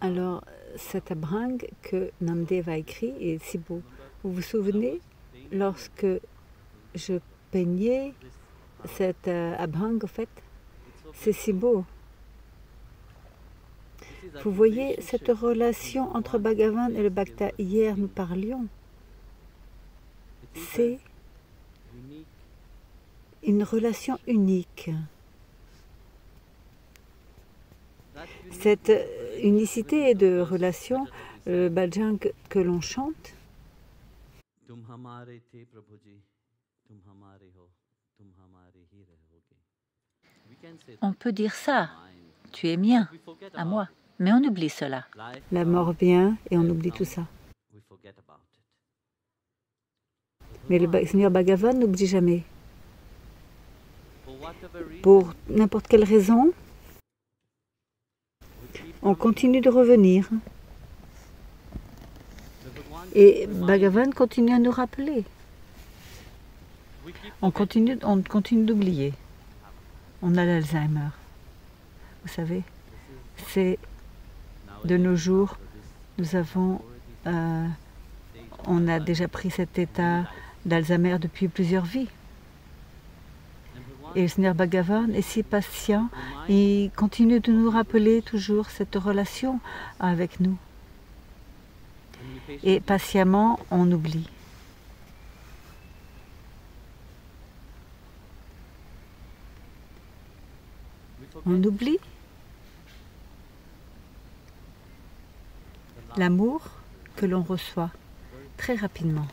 Alors, cet abhang que Namdev a écrit est si beau. Vous vous souvenez, lorsque je peignais cet abhang, en fait, c'est si beau. Vous voyez cette relation entre Bhagavan et le Bhakta. Hier, nous parlions. C'est une relation unique. Cette unicité de relation, le bhajang que l'on chante, on peut dire ça, tu es mien, à moi, mais on oublie cela. La mort vient et on oublie tout ça. Mais le Seigneur Bhagavan n'oublie jamais. Pour n'importe quelle raison, on continue de revenir. Et Bhagavan continue à nous rappeler. On continue d'oublier. On a l'Alzheimer. Vous savez, c'est de nos jours, on a déjà pris cet état d'Alzheimer depuis plusieurs vies. Et le Seigneur Bhagavan est si patient, il continue de nous rappeler toujours cette relation avec nous. Et patiemment, on oublie. On oublie l'amour que l'on reçoit très rapidement.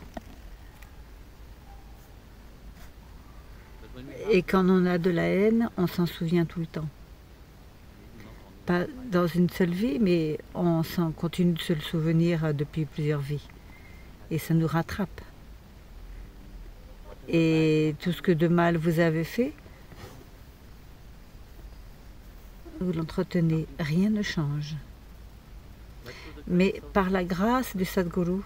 Et quand on a de la haine, on s'en souvient tout le temps. Pas dans une seule vie, mais on continue de se le souvenir depuis plusieurs vies. Et ça nous rattrape. Et tout ce que de mal vous avez fait, vous l'entretenez. Rien ne change. Mais par la grâce du Sadguru,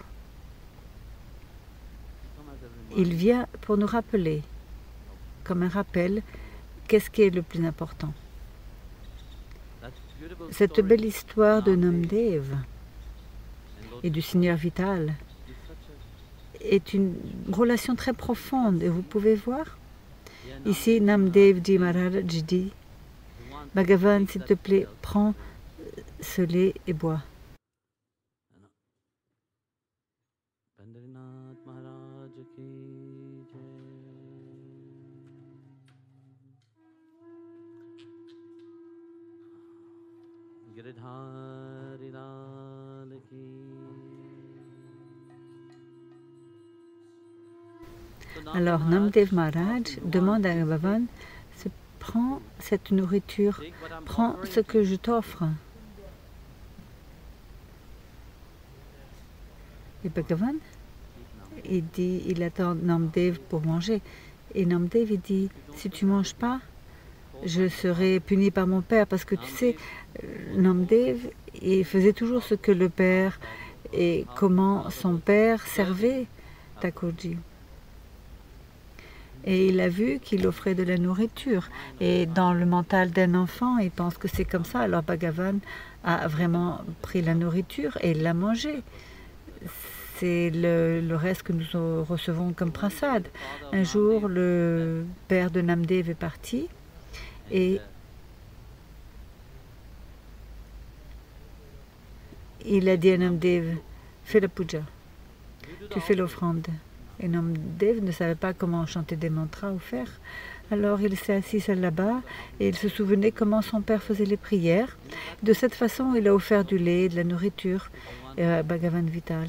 il vient pour nous rappeler, comme un rappel, qu'est-ce qui est le plus important. Cette belle histoire de Namdev et du Seigneur Vital est une relation très profonde. Et vous pouvez voir, ici Namdev Ji Maharaj dit, Bhagavan, s'il te plaît, prends ce lait et bois. Alors Namdev Maharaj demande à Bhagavan, prends cette nourriture, prends ce que je t'offre. Et Bhagavan, il attend Namdev pour manger. Et Namdev, il dit, si tu ne manges pas, je serai puni par mon père. Parce que tu sais, Namdev, il faisait toujours ce que le père et comment son père servait Thakurji. Et il a vu qu'il offrait de la nourriture. Et dans le mental d'un enfant, il pense que c'est comme ça. Alors Bhagavan a vraiment pris la nourriture et l'a mangée. C'est le reste que nous recevons comme prasad. Un jour, le père de Namdev est parti et il a dit à Namdev, fais la puja, tu fais l'offrande. Et Namdev ne savait pas comment chanter des mantras ou faire. Alors il s'est assis là-bas et il se souvenait comment son père faisait les prières. De cette façon, il a offert du lait et de la nourriture à Bhagavan Vital.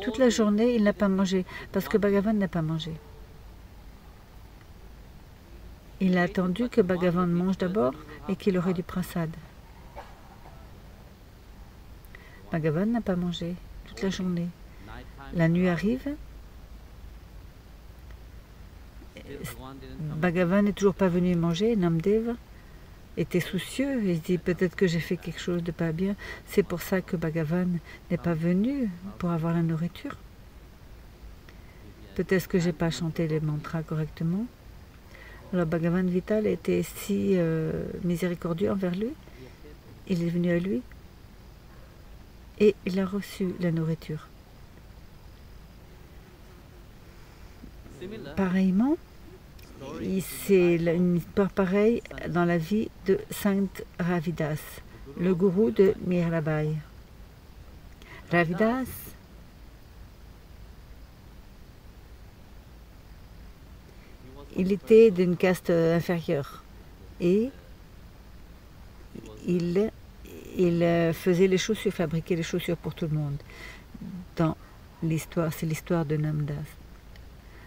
Toute la journée, il n'a pas mangé parce que Bhagavan n'a pas mangé. Il a attendu que Bhagavan mange d'abord et qu'il aurait du prasad. Bhagavan n'a pas mangé toute la journée. La nuit arrive. Bhagavan n'est toujours pas venu manger. Namdev était soucieux. Il dit peut-être que j'ai fait quelque chose de pas bien. C'est pour ça que Bhagavan n'est pas venu pour avoir la nourriture. Peut-être que j'ai pas chanté les mantras correctement. Alors Bhagavan Vital était si miséricordieux envers lui. il est venu à lui et il a reçu la nourriture. Pareillement, c'est une histoire pareille dans la vie de Sainte Ravidas, le gourou de Mirabai. Ravidas il était d'une caste inférieure et il faisait les chaussures, fabriquait les chaussures pour tout le monde. Dans l'histoire, c'est l'histoire de Namdas.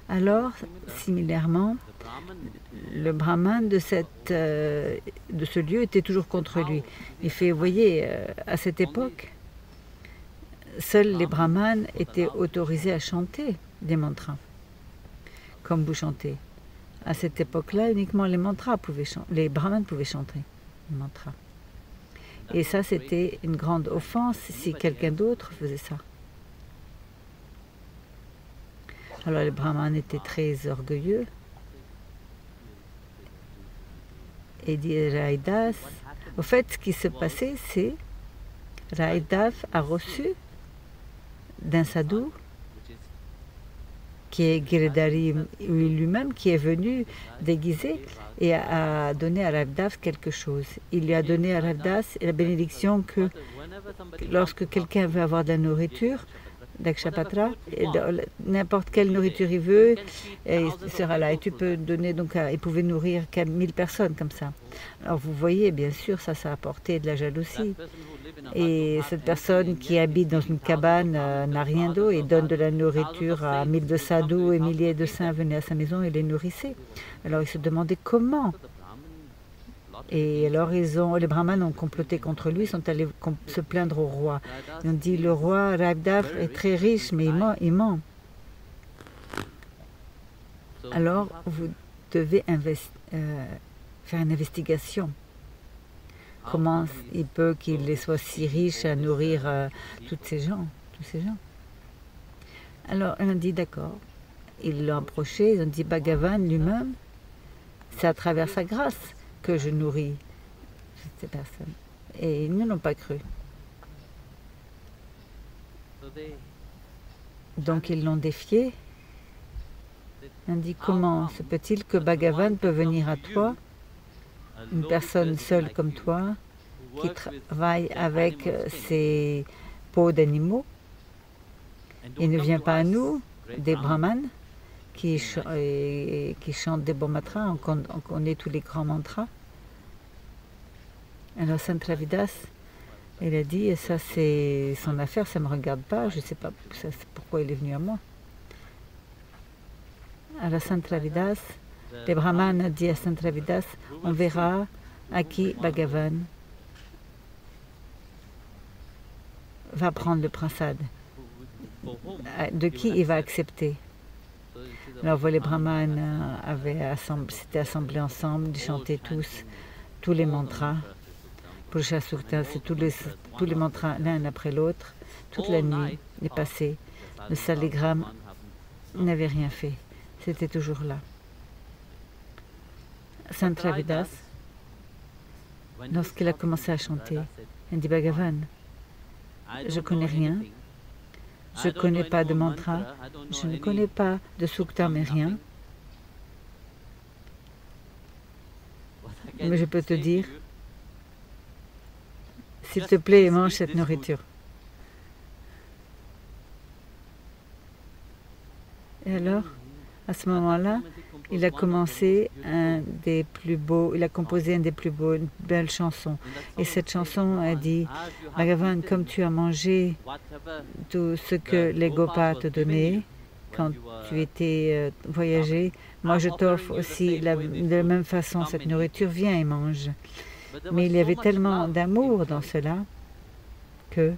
Alors, similairement, le brahman de ce lieu était toujours contre lui. Il fait, vous voyez, à cette époque, seuls les brahmanes étaient autorisés à chanter des mantras, comme vous chantez. À cette époque-là, uniquement les brahmanes pouvaient chanter les mantras. Et ça, c'était une grande offense si quelqu'un d'autre faisait ça. Alors les brahmanes étaient très orgueilleux. Et dit Raidas. Au fait, ce qui se passait, c'est Raidas a reçu d'un sadhu qui est Giridhari lui-même, qui est venu déguisé et a donné à Ravdas quelque chose. Il lui a donné à Ravdas la bénédiction que lorsque quelqu'un veut avoir de la nourriture, d'Akshapatra, n'importe quelle nourriture il veut, et il sera là. Et tu peux donner, donc, il pouvait nourrir 1000 personnes comme ça. Alors vous voyez, bien sûr, ça a apporté de la jalousie. Et cette personne qui habite dans une cabane n'a rien d'eau et donne de la nourriture à 1000 de sadhus et milliers de saints venaient à sa maison et les nourrissaient. Alors il se demandait comment. Et alors les brahmanes ont comploté contre lui, sont allés se plaindre au roi. Ils ont dit, le roi Ravdas est très riche, mais il ment. Alors vous devez faire une investigation. Comment il peut qu'il soit si riche à nourrir tous ces gens. Alors, on a dit d'accord. Ils l'ont approché, ils ont dit Bhagavan lui-même, c'est à travers sa grâce que je nourris ces personnes. Et ils ne l'ont pas cru. Donc ils l'ont défié. On dit comment se peut-il que Bhagavan peut venir à toi, une personne seule comme toi, qui travaille avec ses peaux d'animaux, il ne vient pas à nous, des brahmanes, qui chantent des beaux mantras, on connaît tous les grands mantras. Alors Saint Ravidas, il a dit, ça c'est son affaire, ça ne me regarde pas, je ne sais pas pourquoi il est venu à moi. Alors Saint Ravidas, les brahmanes ont dit à Saint Ravidas, on verra à qui Bhagavan va prendre le prasad, de qui il va accepter. Alors les brahmanes s'étaient assemblés ensemble, ils chantaient tous les mantras. Purusha Sukta, c'est tous les mantras l'un après l'autre. Toute la nuit est passée. Le saligramme n'avait rien fait. C'était toujours là. Saint Ravidas, lorsqu'il a commencé à chanter, il dit Bhagavan, je ne connais rien, je ne connais pas de mantra, je ne connais pas de sukta, mais rien. Mais je peux te dire, s'il te plaît, mange cette nourriture. Et alors, à ce moment-là, il a composé une des plus belles chansons. Et cette chanson a dit, Bhagavan, comme tu as mangé tout ce que les Gopas te donnaient quand tu étais voyagé, moi je t'offre aussi de la même façon cette nourriture, viens et mange. Mais il y avait tellement d'amour dans cela que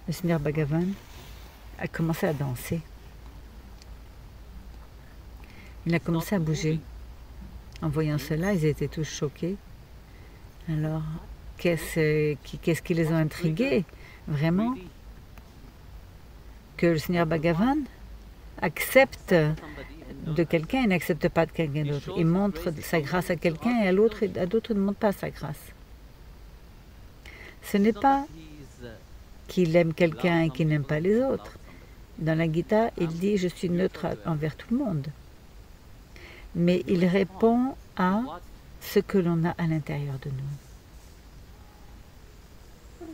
le Seigneur Bhagavan a commencé à danser. Il a commencé à bouger. En voyant cela, ils étaient tous choqués. Alors, qu'est-ce qui les a intrigués, vraiment? Que le Seigneur Bhagavan accepte de quelqu'un et n'accepte pas de quelqu'un d'autre. Il montre sa grâce à quelqu'un et à d'autres, il ne montre pas sa grâce. Ce n'est pas qu'il aime quelqu'un et qu'il n'aime pas les autres. Dans la Gita, il dit « je suis neutre envers tout le monde ». Mais il répond à ce que l'on a à l'intérieur de nous.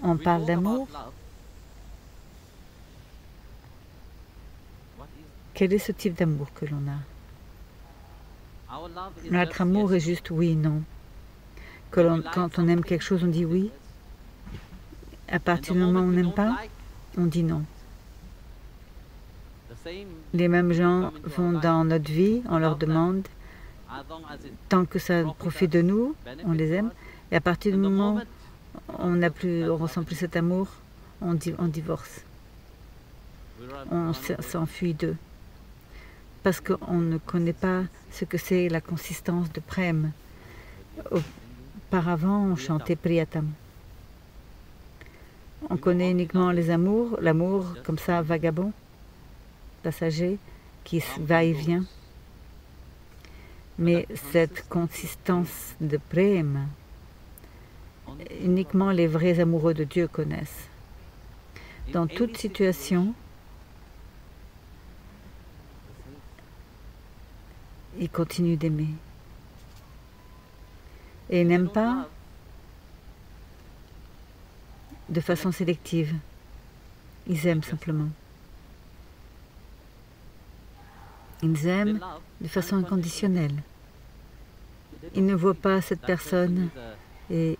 On parle d'amour. Quel est ce type d'amour que l'on a? Notre amour est juste oui, non. Quand on aime quelque chose, on dit oui. À partir du moment où on n'aime pas, on dit non. Les mêmes gens vont dans notre vie, on leur demande, tant que ça profite de nous, on les aime. Et à partir du moment où on ne ressent plus cet amour, on divorce. On s'enfuit d'eux. Parce qu'on ne connaît pas ce que c'est la consistance de prem. Auparavant, on chantait Priyatam. On connaît uniquement les amours, l'amour comme ça, vagabond, passager, qui va et vient. Mais cette consistance de prem, uniquement les vrais amoureux de Dieu connaissent. Dans toute situation, ils continuent d'aimer. Et ils n'aiment pas de façon sélective. Ils aiment simplement. Ils aiment de façon inconditionnelle. Ils ne voient pas cette personne et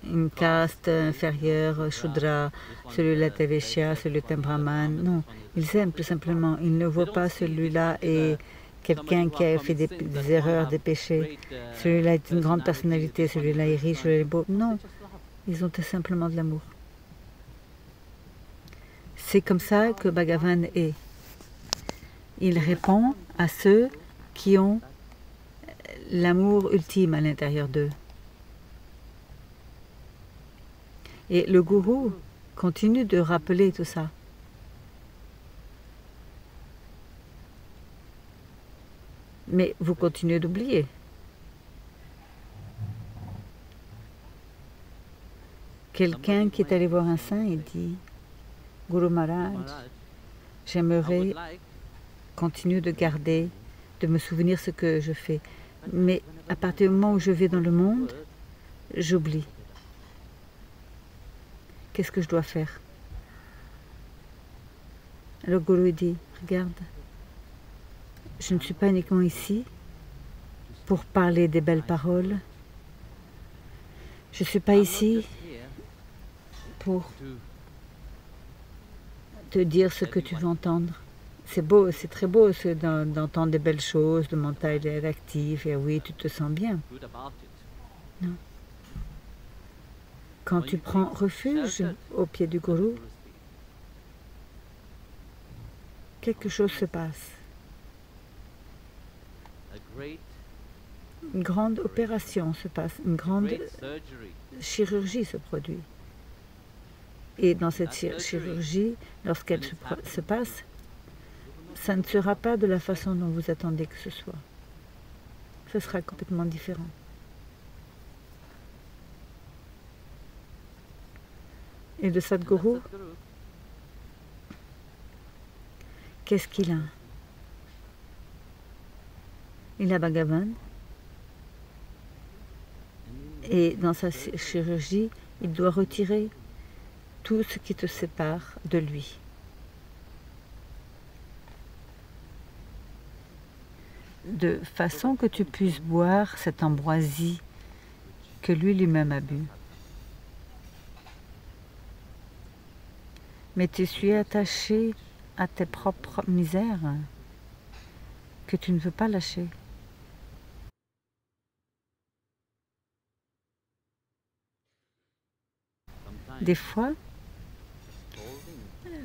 une caste inférieure, Shudra, celui-là est Vaishya, celui-là est Brahman. Non, ils aiment tout simplement. Ils ne voient pas celui-là et quelqu'un qui a fait des erreurs, des péchés. Celui-là est une grande personnalité, celui-là est riche, celui-là est beau. Non, ils ont tout simplement de l'amour. C'est comme ça que Bhagavan est. Il répond à ceux qui ont l'amour ultime à l'intérieur d'eux. Et le gourou continue de rappeler tout ça. Mais vous continuez d'oublier. Quelqu'un qui est allé voir un saint et dit « Guru Maharaj, j'aimerais continuer de garder, de me souvenir ce que je fais. Mais à partir du moment où je vais dans le monde, j'oublie. Qu'est-ce que je dois faire ?» Le Guru dit « Regarde, je ne suis pas uniquement ici pour parler des belles paroles. Je ne suis pas ici pour te dire ce que tu veux entendre. C'est beau, c'est très beau d'entendre des belles choses, le mental est actif, et oui, tu te sens bien. Non. Quand tu prends refuge au pied du gourou, quelque chose se passe. Une grande opération se passe, une grande chirurgie se produit. Et dans cette chirurgie, lorsqu'elle se passe, ça ne sera pas de la façon dont vous attendez que ce soit. Ce sera complètement différent. Et le Sadguru, qu'est-ce qu'il a? Il a Bhagavan. Et dans sa chirurgie, il doit retirer tout ce qui te sépare de lui. De façon que tu puisses boire cette ambroisie que lui-même a bu. Mais tu suis attaché à tes propres misères que tu ne veux pas lâcher. Des fois,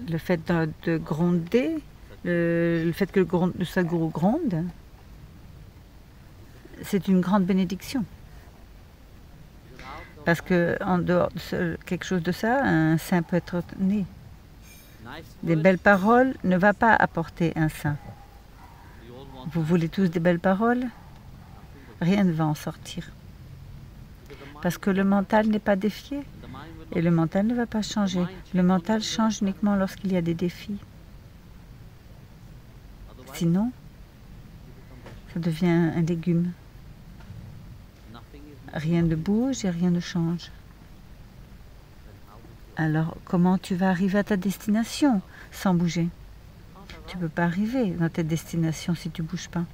le fait de gronder, le fait que le Sadguru gronde, c'est une grande bénédiction. Parce qu'en dehors de quelque chose de ça, un saint peut être né. Des belles paroles ne va pas apporter un saint. Vous voulez tous des belles paroles? Rien ne va en sortir. Parce que le mental n'est pas défié. Et le mental ne va pas changer. Le mental change uniquement lorsqu'il y a des défis. Sinon, ça devient un légume. Rien ne bouge et rien ne change. Alors, comment tu vas arriver à ta destination sans bouger? Tu ne peux pas arriver dans ta destination si tu ne bouges pas.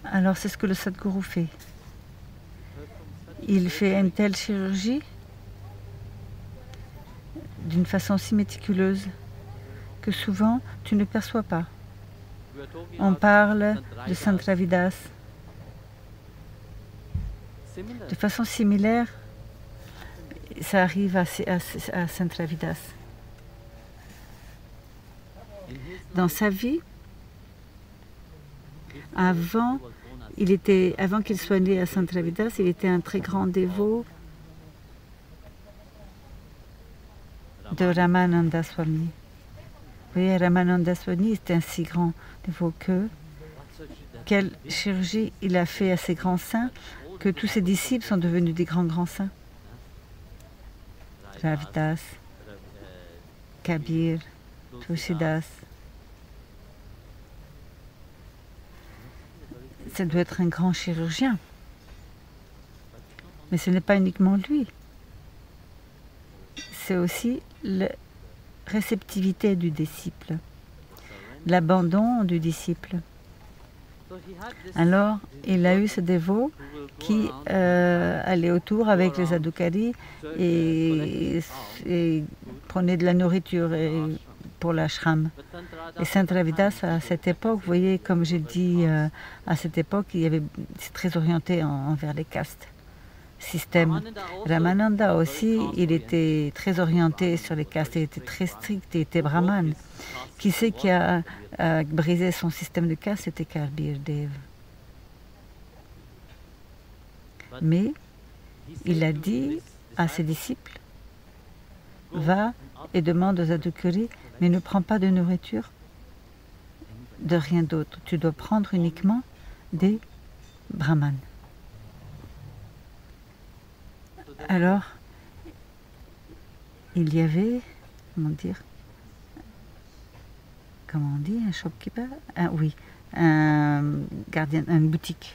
Alors, c'est ce que le Sadhguru fait. Il fait une telle chirurgie d'une façon si méticuleuse que souvent tu ne perçois pas. On parle de Sant Ravidas. De façon similaire, ça arrive à Sant Ravidas. Dans sa vie, avant qu'il soit né à Sant Ravidas, il était un très grand dévot de Ramananda Swami. Vous voyez, Ramananda Swami était un si grand dévot quelle chirurgie il a fait à ses grands saints, que tous ses disciples sont devenus des grands saints. Ravidas, Kabir, Tulsidas. Ça doit être un grand chirurgien. Mais ce n'est pas uniquement lui. C'est aussi la réceptivité du disciple, l'abandon du disciple. Alors, il a eu ce dévot qui allait autour avec les adhikaris et prenait de la nourriture pour l'ashram. Et Saint Ravidas, à cette époque, vous voyez, comme j'ai dit, à cette époque, c'est très orienté envers les castes, système. Ramananda aussi, il était très orienté sur les castes, il était très strict, il était brahman. Qui c'est qui a brisé son système de caste? C'était Kabir Dev. Mais il a dit à ses disciples, va et demande aux adhikaris, mais ne prends pas de nourriture, de rien d'autre. Tu dois prendre uniquement des brahmanes. Alors, il y avait, comment on dit, un shopkeeper? Oui, un gardien, une boutique.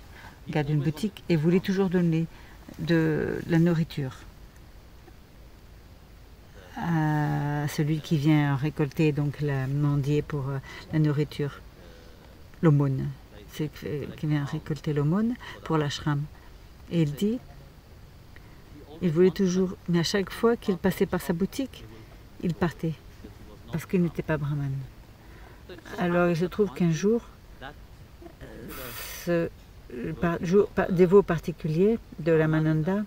Garde une boutique et voulait toujours donner de la nourriture à celui qui vient récolter, donc la mendier pour la nourriture, l'aumône, c'est qui vient récolter l'aumône pour l'ashram. Et il dit, il voulait toujours, mais à chaque fois qu'il passait par sa boutique, il partait, parce qu'il n'était pas brahman. Alors il se trouve qu'un jour, ce dévot particulier de Ramananda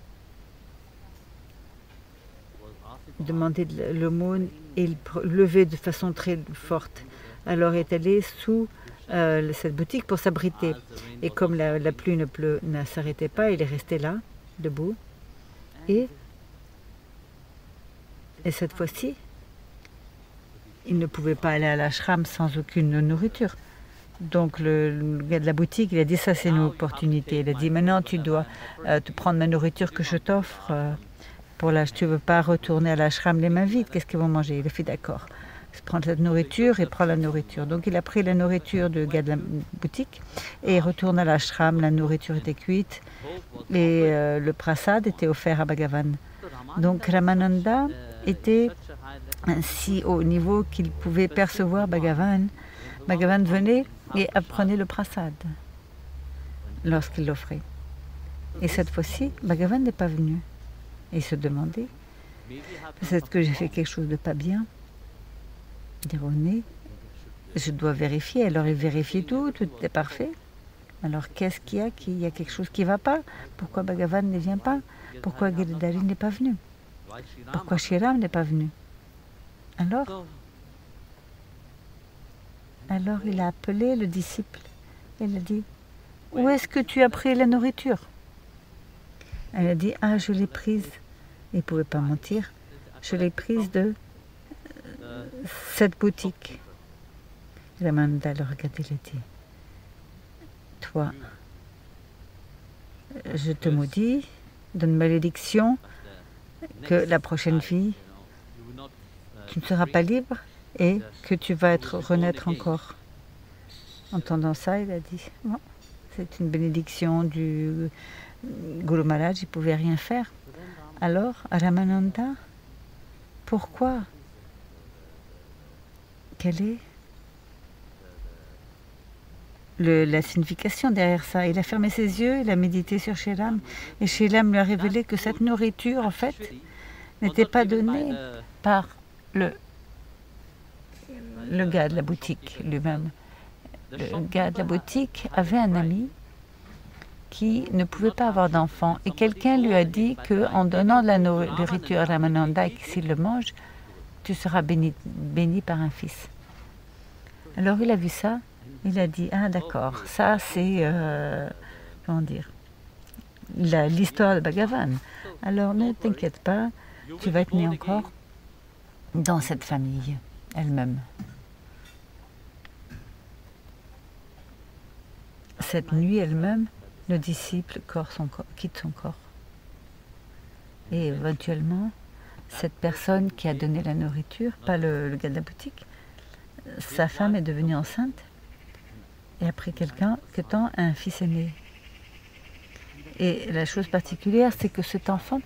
demandait de l'aumône et il levait de façon très forte. Alors il est allé sous cette boutique pour s'abriter. Et comme la pluie ne s'arrêtait pas, il est resté là, debout. Et cette fois-ci, il ne pouvait pas aller à l'ashram sans aucune nourriture. Donc le gars de la boutique, il a dit, ça c'est une opportunité. Il a dit, maintenant tu dois te prendre ma nourriture que je t'offre. Tu ne veux pas retourner à l'ashram les mains vides, qu'est-ce qu'ils vont manger? Il a fait d'accord. Prends cette nourriture et prends la nourriture. Donc il a pris la nourriture du gars de la boutique et il retourne à l'ashram, la nourriture était cuite et le prasad était offert à Bhagavan. Donc Ramananda était ainsi au niveau qu'il pouvait percevoir Bhagavan. Bhagavan venait et apprenait le prasad lorsqu'il l'offrait. Et cette fois-ci, Bhagavan n'est pas venu. Et il se demandait, peut-être que j'ai fait quelque chose de pas bien. Erroné. Je dois vérifier. Alors il vérifie tout est parfait. Alors qu'est-ce qu'il y a? Il y a quelque chose qui ne va pas. Pourquoi Bhagavan ne vient pas? Pourquoi Giridhari n'est pas venu? Pourquoi Shriram n'est pas venu? Alors il a appelé le disciple. Il a dit, où est-ce que tu as pris la nourriture? Elle a dit, ah, je l'ai prise. Il ne pouvait pas mentir. Je l'ai prise de cette boutique. Ramananda le regardait, il a dit, toi, je te maudis, d'une malédiction que la prochaine vie, tu ne seras pas libre et que tu vas renaître encore. Entendant ça, il a dit, bon, c'est une bénédiction du Guru Maharaj, il ne pouvait rien faire. Alors, Ramananda, pourquoi? Quelle est la signification derrière ça? Il a fermé ses yeux, il a médité sur Shriram, et Shriram lui a révélé que cette nourriture, en fait, n'était pas donnée par le gars de la boutique lui-même. Le gars de la boutique avait un ami qui ne pouvait pas avoir d'enfant, et quelqu'un lui a dit qu'en donnant de la nourriture à Ramananda et que s'il le mange, tu seras béni par un fils. Alors il a vu ça, il a dit, ah d'accord, ça c'est, comment dire, l'histoire de Bhagavan. Alors ne t'inquiète pas, tu vas être né encore dans cette famille elle-même. Cette nuit elle-même, le disciple quitte son corps. Et éventuellement, cette personne qui a donné la nourriture, pas le gars de la boutique, sa femme est devenue enceinte. Et après quelque temps, un fils est né. Et la chose particulière, c'est que cet enfant,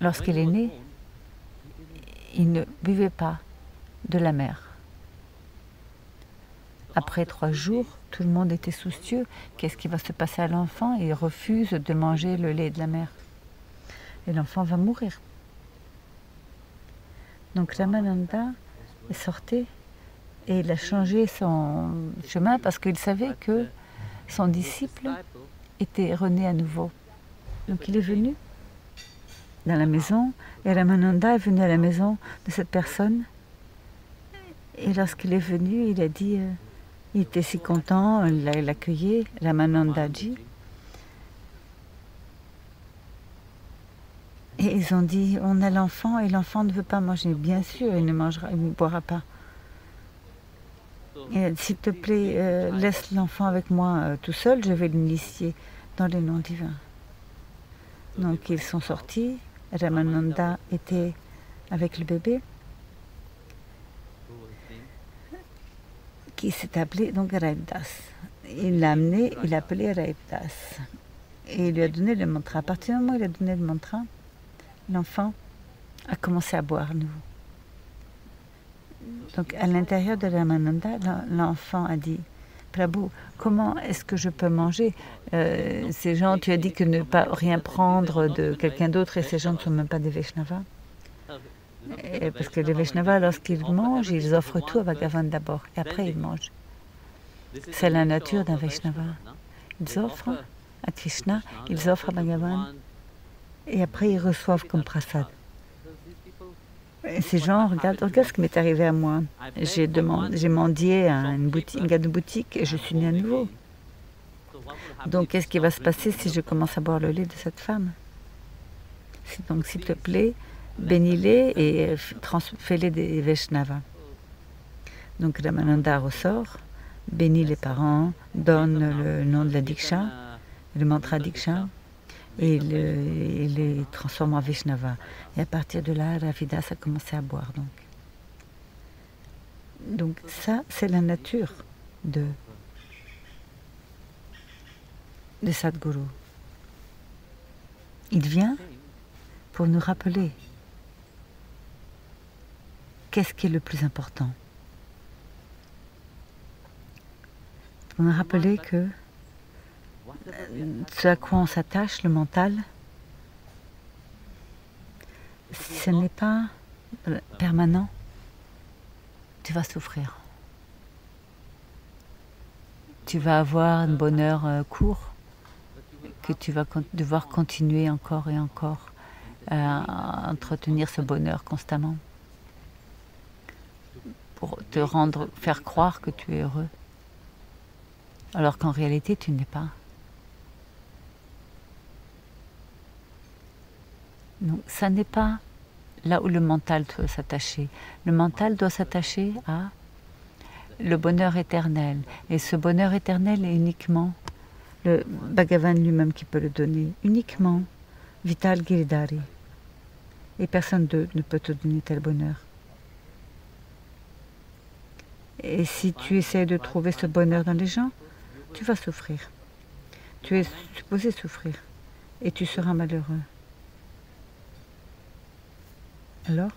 lorsqu'il est né, il ne buvait pas de la mère. Après 3 jours, tout le monde était soucieux. Qu'est-ce qui va se passer à l'enfant? Il refuse de manger le lait de la mère. Et l'enfant va mourir. Donc Ramananda est sorti et il a changé son chemin parce qu'il savait que son disciple était rené à nouveau. Donc il est venu dans la maison et Ramananda est venu à la maison de cette personne. Et lorsqu'il est venu, il a dit... il était si content, il l'a accueilli, Ramanandaji. Et ils ont dit, on a l'enfant et l'enfant ne veut pas manger. Bien sûr, il ne boira pas. S'il te plaît, laisse l'enfant avec moi tout seul, je vais l'initier dans les noms divins. Donc ils sont sortis, Ramananda était avec le bébé, qui s'est appelé donc Raivdas. Il l'a amené, il l'a appelé Raivdas. Et il lui a donné le mantra. À partir du moment où il a donné le mantra, l'enfant a commencé à boire à nouveau. Donc à l'intérieur de Ramananda, l'enfant a dit, Prabhu, comment est-ce que je peux manger? Ces gens, tu as dit que ne pas rien prendre de quelqu'un d'autre et ces gens ne sont même pas des Vaishnavas. Parce que les Vaishnavas, lorsqu'ils mangent, ils offrent tout à Bhagavan d'abord et après ils mangent. C'est la nature d'un Vaishnava. Ils offrent à Krishna, ils offrent à Bhagavan et après ils reçoivent comme prasad. Et ces gens, regarde ce qui m'est arrivé à moi. J'ai mendié à un gars de boutique et je suis née à nouveau. Donc qu'est-ce qui va se passer si je commence à boire le lait de cette femme? Donc s'il te plaît, bénis-les et fais-les des Vaishnavas. Donc Ramananda ressort, bénit les parents, donne le nom de la Diksha, le mantra Diksha, et il les transforme en Vaishnava. Et à partir de là, Ravidas a commencé à boire. Donc ça, c'est la nature de Sadhguru. Il vient pour nous rappeler qu'est-ce qui est le plus important. Pour nous rappeler que ce à quoi on s'attache, le mental, si ce n'est pas permanent, tu vas souffrir. Tu vas avoir un bonheur court que tu vas devoir continuer encore et encore à entretenir ce bonheur constamment pour te faire croire que tu es heureux, alors qu'en réalité tu n'es pas. Donc ça n'est pas là où le mental doit s'attacher. Le mental doit s'attacher à le bonheur éternel. Et ce bonheur éternel est uniquement le Bhagavan lui-même qui peut le donner, uniquement Vital Giridhari. Et personne d'autre ne peut te donner tel bonheur. Et si tu essaies de trouver ce bonheur dans les gens, tu vas souffrir. Tu es supposé souffrir et tu seras malheureux. Alors,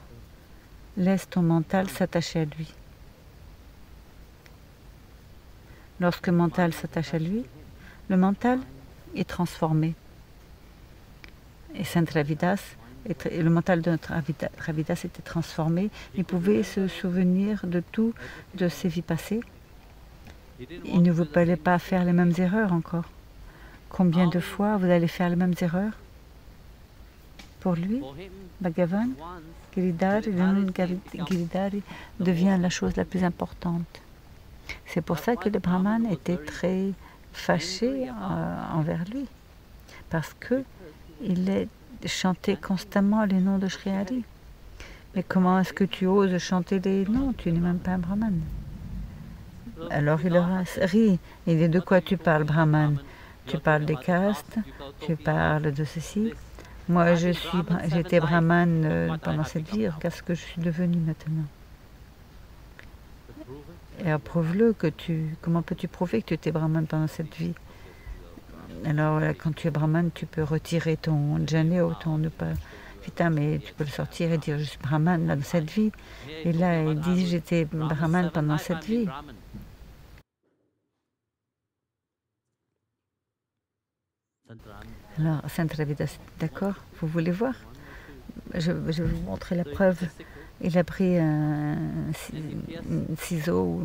laisse ton mental s'attacher à lui. Lorsque le mental s'attache à lui, le mental est transformé. Et Saint Ravidas, et le mental de notre Ravidas était transformé. Il pouvait se souvenir de tout, de ses vies passées. Il ne vous fallait pas faire les mêmes erreurs encore. Combien de fois vous allez faire les mêmes erreurs? Pour lui, Bhagavan, Giridhari devient la chose la plus importante. C'est pour ça que les brahmanes étaient très fâchés envers lui, parce qu'il chantait constamment les noms de Sri Hari. Mais comment est-ce que tu oses chanter les noms? Tu n'es même pas un brahmane. Alors il leur a ri. Il dit: de quoi tu parles, brahmane? Tu parles des castes, tu parles de ceci. Moi, j'étais brahmane pendant cette vie. Regarde ce que je suis devenue maintenant. Et approuve-le comment peux-tu prouver que tu étais brahmane pendant cette vie? Alors, quand tu es brahmane, tu peux retirer ton janeo, ton vita, mais tu peux le sortir et dire: je suis brahmane dans cette vie. Et là, il dit: j'étais brahmane pendant cette vie. Alors, Saint Ravidas, d'accord? Vous voulez voir? Je vais vous montrer la preuve. Il a pris un ciseau ou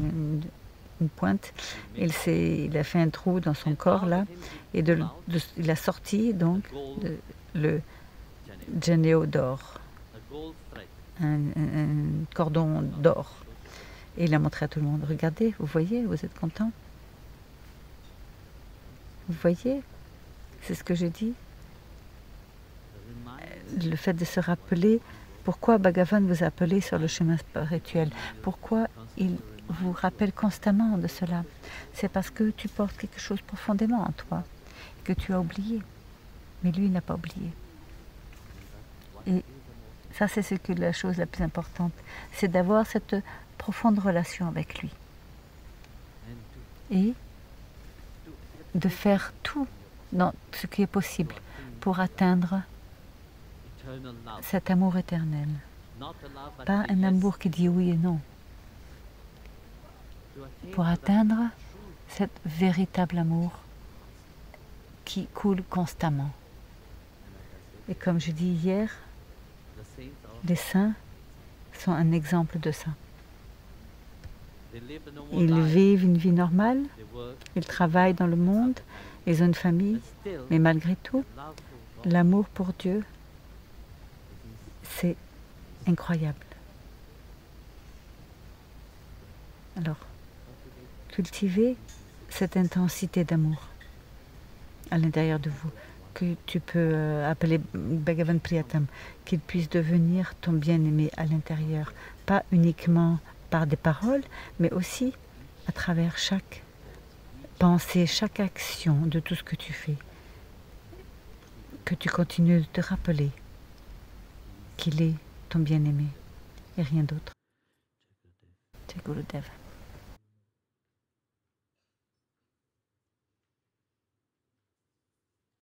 une pointe. Il a fait un trou dans son corps là, et il a sorti donc le janeo d'or, un cordon d'or. Et il a montré à tout le monde. Regardez, vous voyez, vous êtes content? Vous voyez? C'est ce que j'ai dit. Le fait de se rappeler pourquoi Bhagavan vous a appelé sur le chemin spirituel, pourquoi il vous rappelle constamment de cela. C'est parce que tu portes quelque chose profondément en toi, que tu as oublié. Mais lui n'a pas oublié. Et ça, c'est la chose la plus importante, c'est d'avoir cette profonde relation avec lui. Et de faire tout dans ce qui est possible pour atteindre cet amour éternel. Pas un amour qui dit oui et non. Pour atteindre cet véritable amour qui coule constamment. Et comme je dis hier, les saints sont un exemple de ça. Ils vivent une vie normale, ils travaillent dans le monde, ils ont une famille, mais malgré tout, l'amour pour Dieu, c'est incroyable. Alors, cultivez cette intensité d'amour à l'intérieur de vous, que tu peux appeler Bhagavan Priyatam, qu'il puisse devenir ton bien-aimé à l'intérieur, pas uniquement par des paroles, mais aussi à travers chaque pensée, chaque action de tout ce que tu fais. Que tu continues de te rappeler qu'il est ton bien-aimé et rien d'autre. Jai Gurudev.